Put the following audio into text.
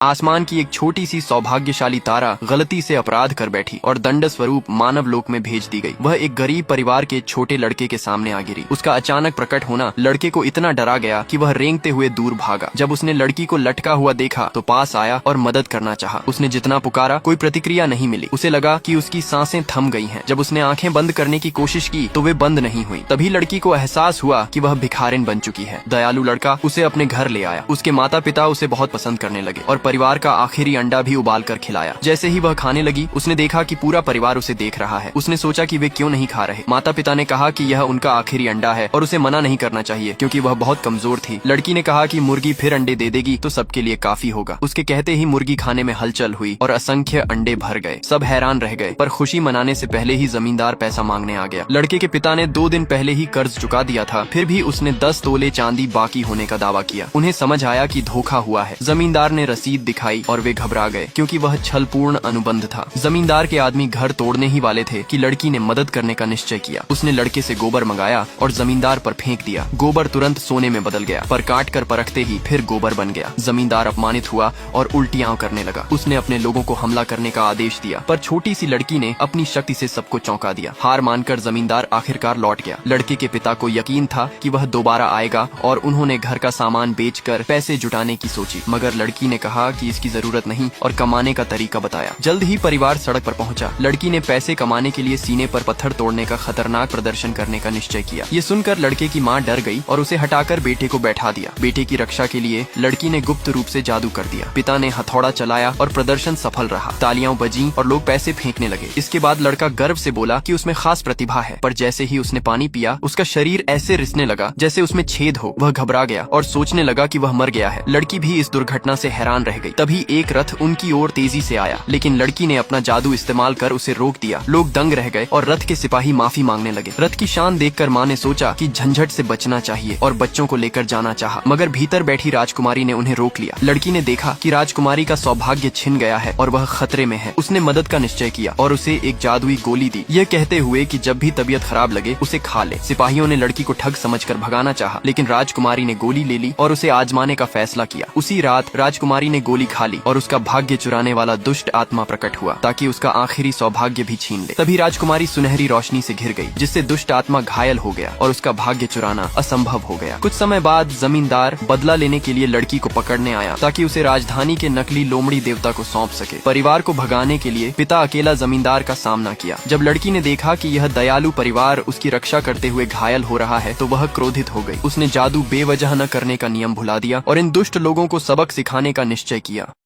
आसमान की एक छोटी सी सौभाग्यशाली तारा गलती से अपराध कर बैठी और दंड स्वरूप मानव लोक में भेज दी गई। वह एक गरीब परिवार के छोटे लड़के के सामने आ गिरी। उसका अचानक प्रकट होना लड़के को इतना डरा गया कि वह रेंगते हुए दूर भागा। जब उसने लड़की को लटका हुआ देखा तो पास आया और मदद करना चाहा। उसने जितना पुकारा कोई प्रतिक्रिया नहीं मिली। उसे लगा कि उसकी सांसें थम गई हैं। जब उसने आंखें बंद करने की कोशिश की तो वे बंद नहीं हुई। तभी लड़की को एहसास हुआ कि वह भिखारिन बन चुकी है। दयालु लड़का उसे अपने घर ले आया। उसके माता पिता उसे बहुत पसंद करने लगे और परिवार का आखिरी अंडा भी उबाल कर खिलाया। जैसे ही वह खाने लगी उसने देखा कि पूरा परिवार उसे देख रहा है। उसने सोचा कि वे क्यों नहीं खा रहे। माता पिता ने कहा कि यह उनका आखिरी अंडा है और उसे मना नहीं करना चाहिए क्योंकि वह बहुत कमजोर थी। लड़की ने कहा कि मुर्गी फिर अंडे दे देगी तो सबके लिए काफी होगा। उसके कहते ही मुर्गी खाने में हलचल हुई और असंख्य अंडे भर गए। सब हैरान रह गए, पर खुशी मनाने से पहले ही जमींदार पैसा मांगने आ गया। लड़के के पिता ने 2 दिन पहले ही कर्ज चुका दिया था, फिर भी उसने 10 तोले चांदी बाकी होने का दावा किया। उन्हें समझ आया कि धोखा हुआ है। जमींदार ने रसीद दिखाई और वे घबरा गए क्योंकि वह छलपूर्ण अनुबंध था। जमींदार के आदमी घर तोड़ने ही वाले थे कि लड़की ने मदद करने का निश्चय किया। उसने लड़के से गोबर मंगाया और जमींदार पर फेंक दिया। गोबर तुरंत सोने में बदल गया, पर काट कर परखते ही फिर गोबर बन गया। जमींदार अपमानित हुआ और उल्टियां करने लगा। उसने अपने लोगों को हमला करने का आदेश दिया, पर छोटी सी लड़की ने अपनी शक्ति से सबको चौंका दिया। हार मानकर जमींदार आखिरकार लौट गया। लड़के के पिता को यकीन था कि वह दोबारा आएगा और उन्होंने घर का सामान बेचकर पैसे जुटाने की सोची, मगर लड़की ने कहा कि इसकी जरूरत नहीं और कमाने का तरीका बताया। जल्द ही परिवार सड़क पर पहुंचा। लड़की ने पैसे कमाने के लिए सीने पर पत्थर तोड़ने का खतरनाक प्रदर्शन करने का निश्चय किया। ये सुनकर लड़के की मां डर गई और उसे हटाकर बेटे को बैठा दिया। बेटे की रक्षा के लिए लड़की ने गुप्त रूप से जादू कर दिया। पिता ने हथौड़ा चलाया और प्रदर्शन सफल रहा। तालियां बजीं और लोग पैसे फेंकने लगे। इसके बाद लड़का गर्व से बोला कि उसमें खास प्रतिभा है, पर जैसे ही उसने पानी पिया उसका शरीर ऐसे रिसने लगा जैसे उसमें छेद हो। वह घबरा गया और सोचने लगा कि वह मर गया है। लड़की भी इस दुर्घटना से हैरान रह गई। तभी एक रथ उनकी ओर तेजी से आया, लेकिन लड़की ने अपना जादू इस्तेमाल कर उसे रोक दिया। लोग दंग रह गए और रथ के सिपाही माफी मांगने लगे। रथ की शान देखकर माँ ने सोचा कि झंझट से बचना चाहिए और बच्चों को लेकर जाना चाहा, मगर भीतर बैठी राजकुमारी ने उन्हें रोक लिया। लड़की ने देखा कि राजकुमारी का सौभाग्य छिन गया है और वह खतरे में है। उसने मदद का निश्चय किया और उसे एक जादुई गोली दी, यह कहते हुए कि जब भी तबीयत खराब लगे उसे खा ले। सिपाहियों ने लड़की को ठग समझकर भगाना चाहा, लेकिन राजकुमारी ने गोली ले ली और उसे आजमाने का फैसला किया। उसी रात राजकुमारी ने गोली खा ली और उसका भाग्य चुराने वाला दुष्ट आत्मा प्रकट हुआ ताकि उसका आखिरी सौभाग्य भी छीन ले। तभी राजकुमारी सुनहरी रोशनी से घिर गई, जिससे दुष्ट आत्मा घायल हो गया और उसका भाग्य चुराना असंभव हो गया। कुछ समय बाद जमींदार बदला लेने के लिए लड़की को पकड़ने आया ताकि उसे राजधानी के नकली लोमड़ी देवता को सौंप सके। परिवार को भगाने के लिए पिता अकेला जमींदार का सामना किया। जब लड़की ने देखा कि यह दयालु परिवार उसकी रक्षा करते हुए घायल हो रहा है तो वह क्रोधित हो गई। उसने जादू बेवजह न करने का नियम भुला दिया और इन दुष्ट लोगों को सबक सिखाने का निश्चय किया।